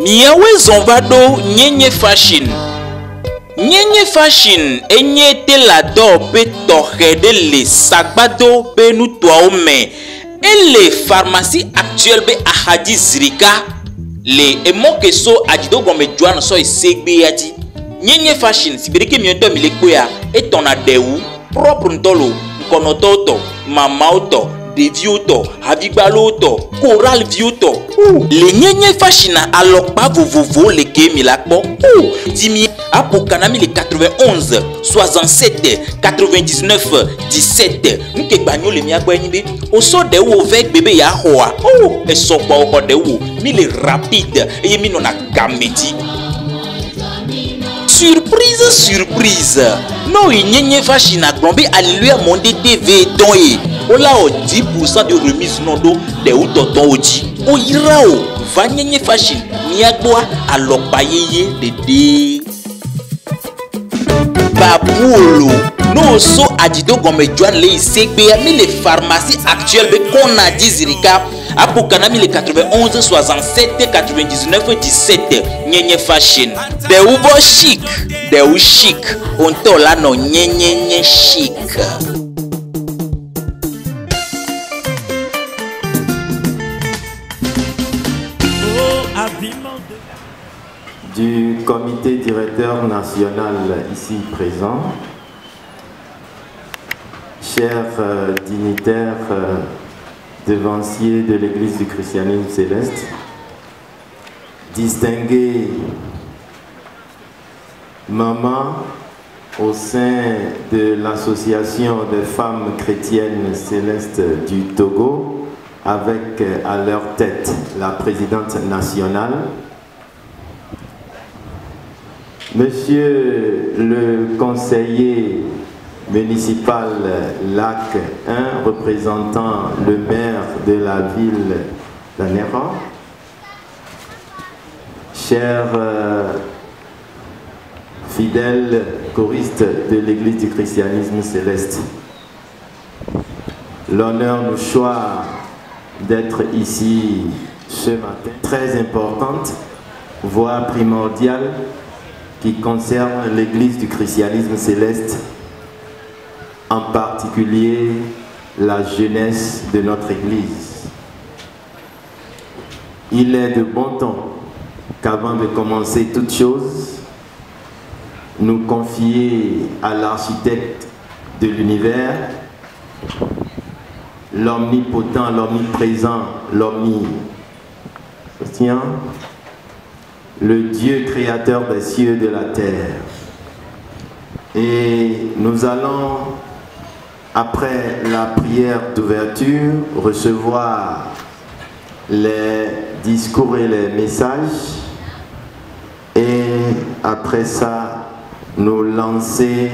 Miawe zonvado nyenye fashion. Nyenye fashion enye te la do pe tohede le sagbado pe nu toaume. Et les pharmacies actuelles be ahadi zirika. Le emoke so ajido gome juan so isegbe yadi. Nyenye fashion sibirike miento milekboya et ton adeu propre ntolo nkonototo mamauto devioto havigbaloto choral vioto. Le nyenye fashion alokpa vovovo le kemi lakpo. Timi apokanami le 91 67 99 17 nke gbanyo le miagbo enyibe oso de wo vek bebe ya hoa. Esokwa oko de wo mi le rapide eye mi nona gameti. Surprise, surprise. Non, il n'y a pas de glombe. Alléluia, mon TV don et ola o 10% de remise non do de ou tonton oji. O ira o va n'y fashion. Miagboa alors paye de Baboulo. Non, so adido comme Joan le segbe mais les pharmacies actuelles qu'on a dit zirika. Apokanami le 91 67 99 17 nyenye fashion de ubo chic de u chic on to la no nyenye chic. Du comité directeur national ici présent, chers dignitaires devanciers de l'Église du christianisme céleste, distingués mamans au sein de l'association des femmes chrétiennes célestes du Togo, avec à leur tête la présidente nationale, Monsieur le conseiller municipal Lac 1 représentant le maire de la ville d'Anéran, chers fidèles choristes de l'Église du christianisme céleste, l'honneur nous choisit d'être ici ce matin, très importante, voire primordiale, qui concerne l'Église du christianisme céleste, en particulier la jeunesse de notre Église. Il est de bon ton qu'avant de commencer toute chose, nous confier à l'architecte de l'univers, l'omnipotent, l'omniprésent, l'omniscient, le Dieu créateur des cieux et de la terre. Et nous allons, après la prière d'ouverture, recevoir les discours et les messages. Et après ça, nous lancer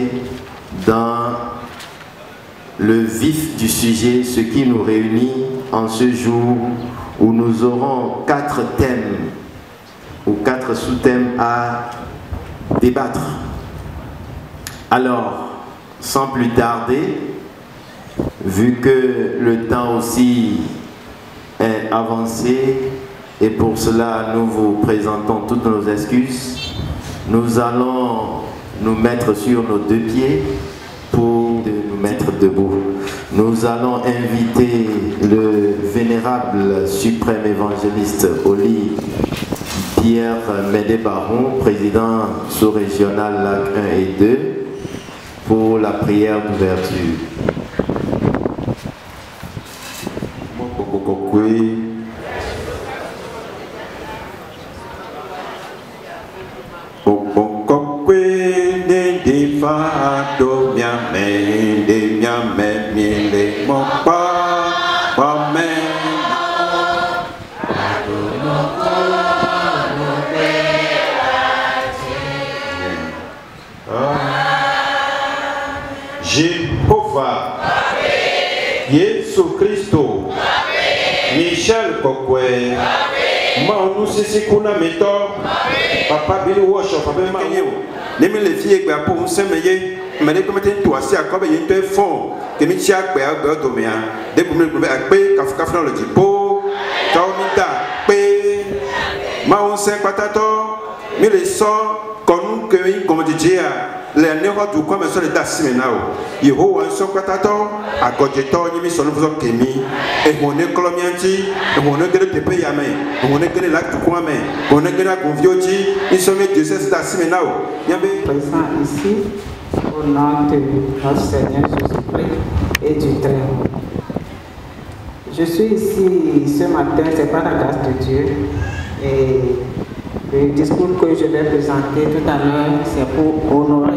dans le vif du sujet, ce qui nous réunit en ce jour où nous aurons 4 thèmes ou 4 sous-thèmes à débattre. Alors, sans plus tarder, vu que le temps aussi est avancé, et pour cela nous vous présentons toutes nos excuses, nous allons nous mettre sur nos 2 pieds pour nous mettre debout. Nous allons inviter le vénérable suprême évangéliste Oli Pierre Médé Baron, président sous-régional Lac 1 et 2, pour la prière d'ouverture. Jéhovah, Yesu Christo, Michel Kokwe, Manu Sisi Kuna Meto, Papa Billy Washoff, Papa Mayo, Nemi les filles pour vous semer, mais les commettants to assis à quoi il y a un fond, que Michel Béa Domea, des communes à paix, Kafka le Tipo, Kaomita, paix, Maon c'est patato, mais les sort comme que comme dit les néo du quoi mais sur les dates maintenant. Yeho un son patato à côté de ni mi son vous kemi et mon écolomianti et mon école de pays à main, mon école là du quoi mais mon école à convioti, ils sont mis de ces dates maintenant. Présent ici au nom de notre Seigneur Jésus-Christ et du Très-Haut. Je suis ici ce matin, c'est par la grâce de Dieu, et le discours que je vais présenter tout à l'heure, c'est pour honorer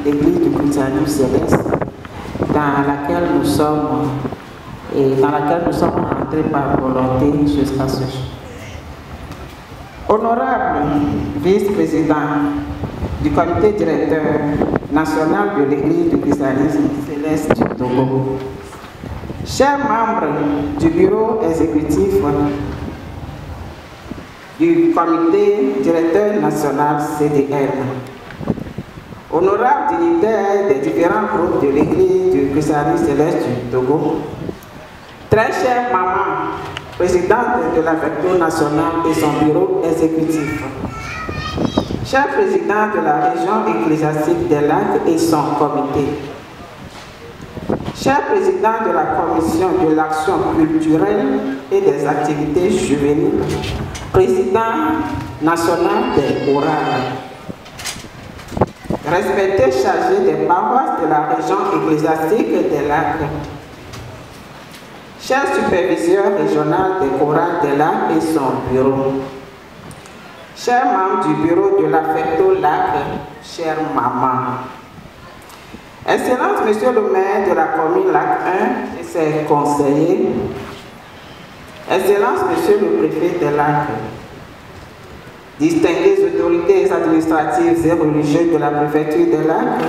l'église du Christianisme céleste dans laquelle nous sommes entrés par volonté jusqu'à ce jour. Honorable vice-président du comité directeur national de l'église du Christianisme céleste du Togo, chers membres du bureau exécutif du comité directeur national CDL, honorables dignitaires des différents groupes de l'église du Christianisme céleste du Togo, très chère maman, présidente de la Vecto nationale et son bureau exécutif, cher président de la région ecclésiastique des Lacs et son comité, cher président de la commission de l'action culturelle et des activités juvéniles, président national des chorales, respecté chargé des paroisses de la région ecclésiastique des Lacs, cher superviseur régional des chorales des Lacs et son bureau, cher membre du bureau de la Vecto Lac, chère maman, Excellence Monsieur le maire de la commune Lac 1 et ses conseillers, Excellence Monsieur le préfet de Lac, distinguées autorités administratives et religieuses de la préfecture de Lac,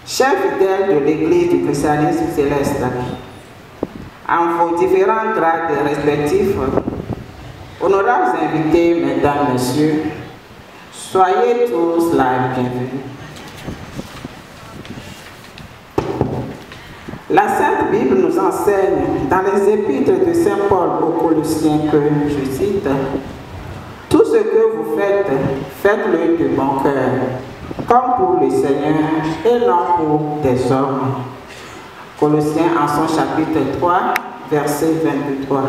chers fidèles de l'église du Christianisme céleste, en vos différents grades respectifs, honorables invités, mesdames, messieurs, soyez tous la bienvenue. La Sainte Bible nous enseigne dans les épîtres de Saint Paul aux Colossiens que, je cite, « Tout ce que vous faites, faites-le de bon cœur, comme pour le Seigneur et non pour des hommes. » Colossiens en son chapitre 3, verset 23.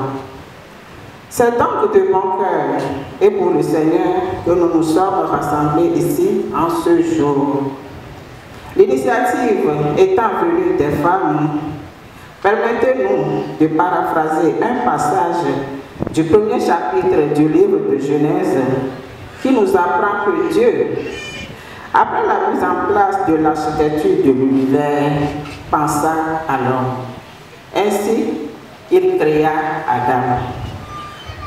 C'est donc de bon cœur et pour le Seigneur que nous nous sommes rassemblés ici en ce jour. L'initiative étant venue des femmes, permettez-nous de paraphraser un passage du premier chapitre du livre de Genèse qui nous apprend que Dieu, après la mise en place de l'architecture de l'univers, pensa à l'homme. Ainsi, il créa Adam.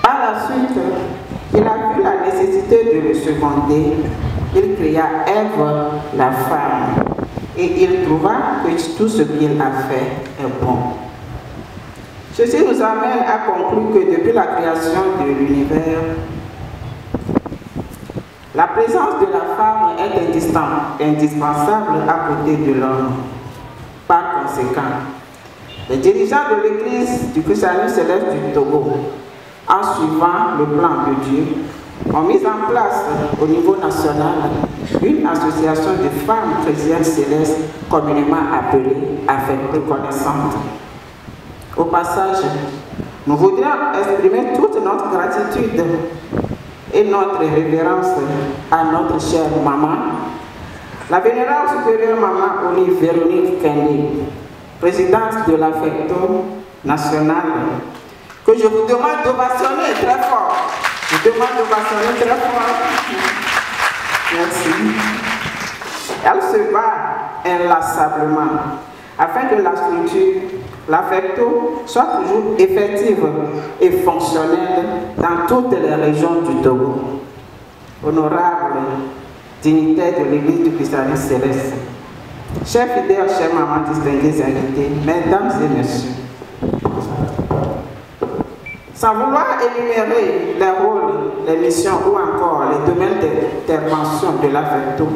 Par la suite, il a vu la nécessité de le seconder. Il créa Ève, la femme, et il trouva que tout ce qu'il a fait est bon. Ceci nous amène à conclure que depuis la création de l'univers, la présence de la femme est indispensable à côté de l'homme. Par conséquent, les dirigeants de l'Église du Christianisme céleste du Togo, en suivant le plan de Dieu, ont mis en place au niveau national une association de femmes chrétiennes célestes communément appelée Avec reconnaissante. Au passage, nous voudrions exprimer toute notre gratitude et notre révérence à notre chère maman, la vénérable supérieure maman Olive Véronique Kendi, présidente de la Vecto nationale, que je vous demande d'ovationner très fort. Je demande d'ovationner très fort. Merci. Elle se bat inlassablement afin que la structure, la Vecto, soit toujours effective et fonctionnelle dans toutes les régions du Togo. Honorable dignitaire de l'Église du Christianisme céleste, chers fidèles, chers mamans distinguées invités, mesdames et messieurs, sans vouloir énumérer les rôles, les missions ou encore les domaines d'intervention de la Vecto,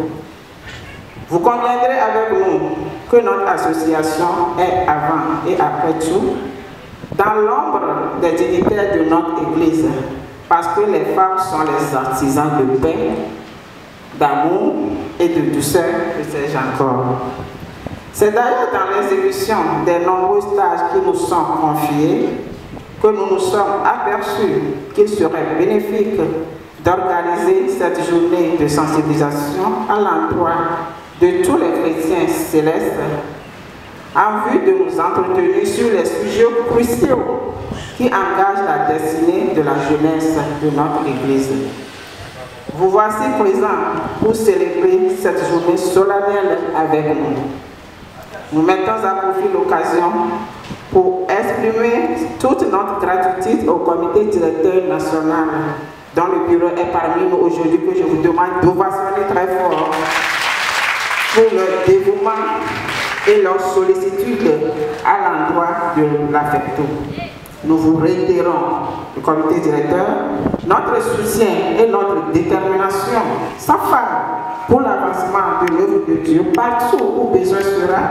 vous conviendrez avec nous que notre association est avant et après tout dans l'ombre des dignitaires de notre Église, parce que les femmes sont les artisans de paix, d'amour et de douceur, que sais-je encore. C'est d'ailleurs dans l'exécution des nombreux stages qui nous sont confiés que nous nous sommes aperçus qu'il serait bénéfique d'organiser cette journée de sensibilisation à l'endroit de tous les chrétiens célestes en vue de nous entretenir sur les sujets cruciaux qui engagent la destinée de la jeunesse de notre Église. Vous voici présents pour célébrer cette journée solennelle avec nous. Nous mettons à profit l'occasion pour exprimer toute notre gratitude au comité directeur national dont le bureau est parmi nous aujourd'hui, que je vous demande d'ovationner très fort pour leur dévouement et leur sollicitude à l'endroit de l'Affecto. Nous vous réitérons, le comité directeur, notre soutien et notre détermination sans faille pour l'avancement de l'œuvre de Dieu partout où besoin sera,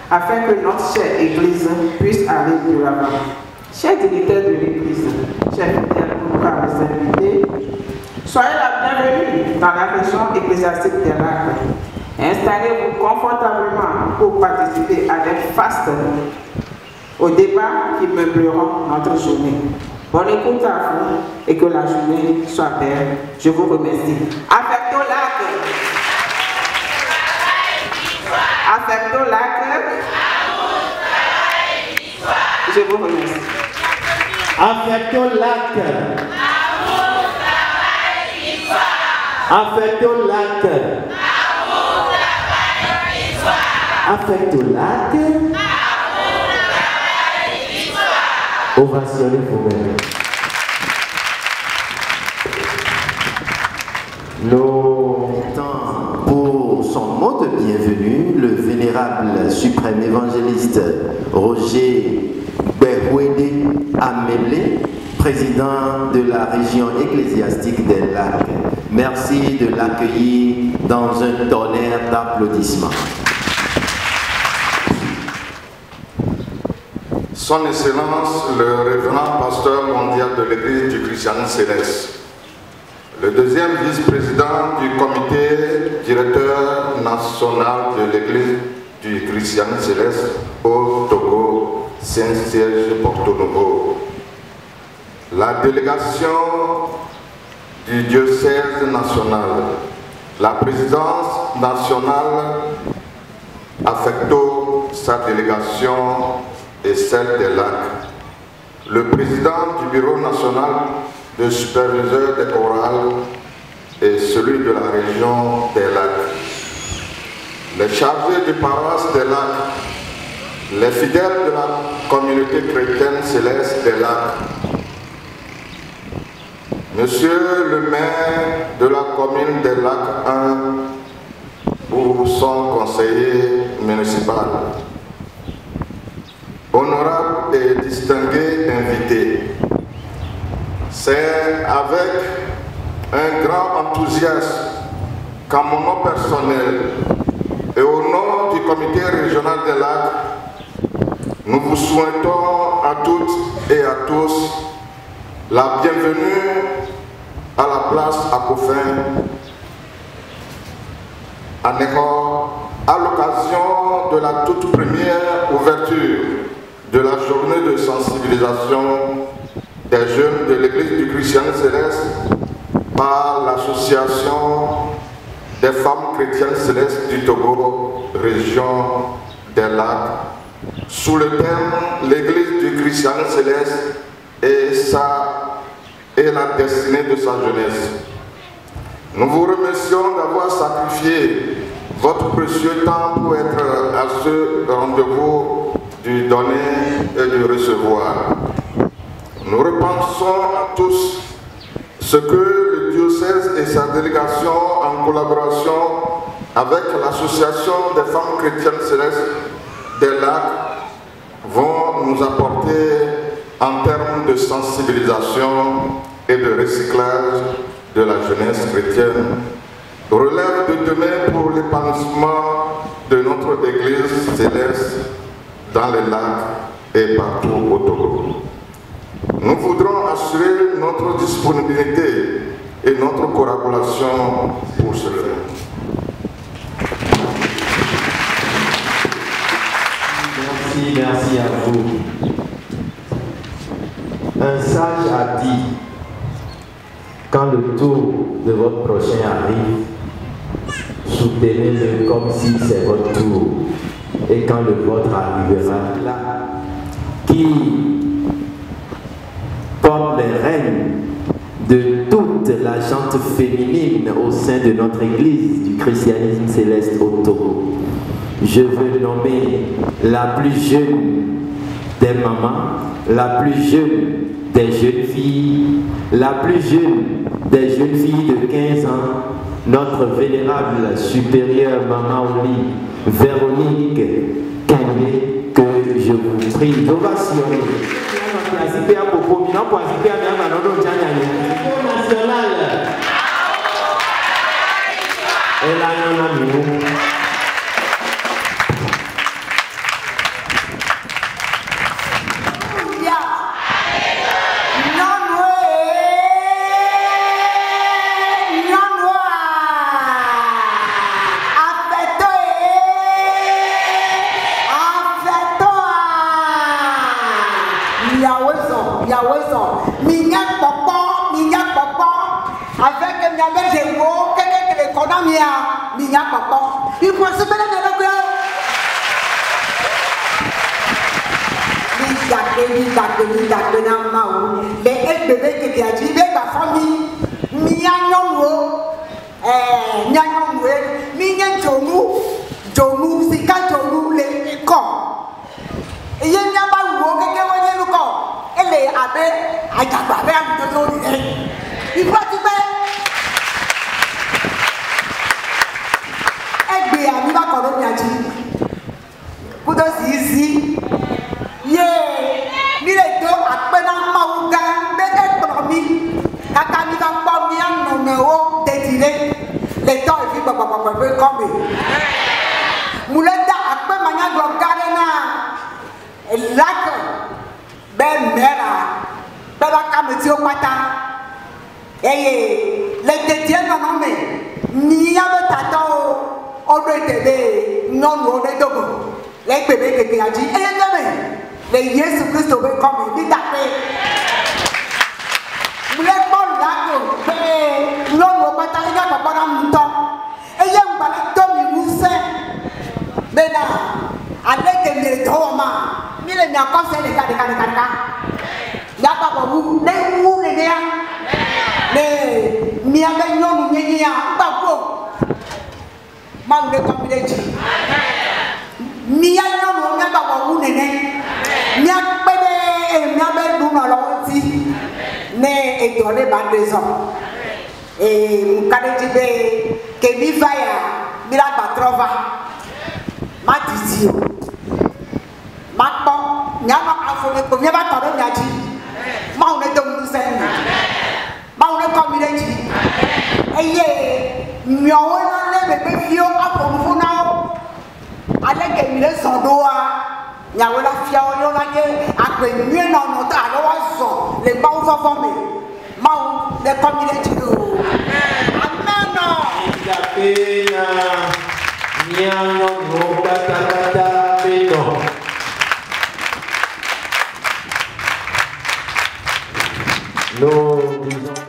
afin que notre chère Église puisse aller de l'avant. Chers dignitaires de l'Église, chers fidèles invités, soyez la bienvenue dans la région ecclésiastique des Lacs. Installez-vous confortablement pour participer avec faste aux débats qui meubleront notre journée. Bonne écoute à vous et que la journée soit belle. Je vous remercie. Affecto Lac. Affecto Lac. Je vous remercie. Affecto Lac. Affecto Lac. Affecto Lac. Ovationnez vous-même. Pour son mot de bienvenue, le vénérable suprême évangéliste Roger Behouédé Amélé, président de la région ecclésiastique des Lacs. Merci de l'accueillir dans un tonnerre d'applaudissements. Son Excellence, le révérend pasteur mondial de l'Église du Christianisme céleste, le deuxième vice-président du comité directeur national de l'Église du Christianisme céleste au Togo, Saint-Siège Porto Novo, la délégation du diocèse national, la présidence nationale Affecto, sa délégation et celle des Lacs, le président du bureau national de superviseurs des chorales et celui de la région des Lacs, les chargés de paroisse des Lacs, les fidèles de la communauté chrétienne céleste des Lacs, Monsieur le maire de la commune des Lacs 1 ou son conseiller municipal, honorables et distingués invités, c'est avec un grand enthousiasme qu'en mon nom personnel et au nom du comité régional des Lacs, nous vous souhaitons à toutes et à tous la bienvenue à la place à Cofin, à Nécor, à l'occasion de la toute première ouverture de la journée de sensibilisation des jeunes de l'Église du Christianisme céleste par l'association des femmes chrétiennes célestes du Togo, région des Lacs, sous le thème l'Église du Christianisme céleste et la destinée de sa jeunesse. Nous vous remercions d'avoir sacrifié votre précieux temps pour être à ce rendez-vous du donner et du recevoir. Nous repensons à tous ce que le diocèse et sa délégation, en collaboration avec l'association des femmes chrétiennes célestes des Lacs, vont nous apporter en termes de sensibilisation et de recyclage de la jeunesse chrétienne, relève de demain pour l'épanouissement de notre Église céleste dans les Lacs et partout au Togo. Nous voudrons assurer notre disponibilité et notre collaboration pour cela. Merci à vous. Un sage a dit, quand le tour de votre prochain arrive, soutenez-le comme si c'est votre tour. Et quand le vôtre arrivera, là, qui porte les rênes de toute la gente féminine au sein de notre église du christianisme céleste au Togo. Je veux nommer la plus jeune des mamans, la plus jeune des jeunes filles, la plus jeune des jeunes filles de 15 ans, notre vénérable supérieure maman Oli, Véronique Kembe, que je vous prie d'ovationner. Il faut se faire Nous disons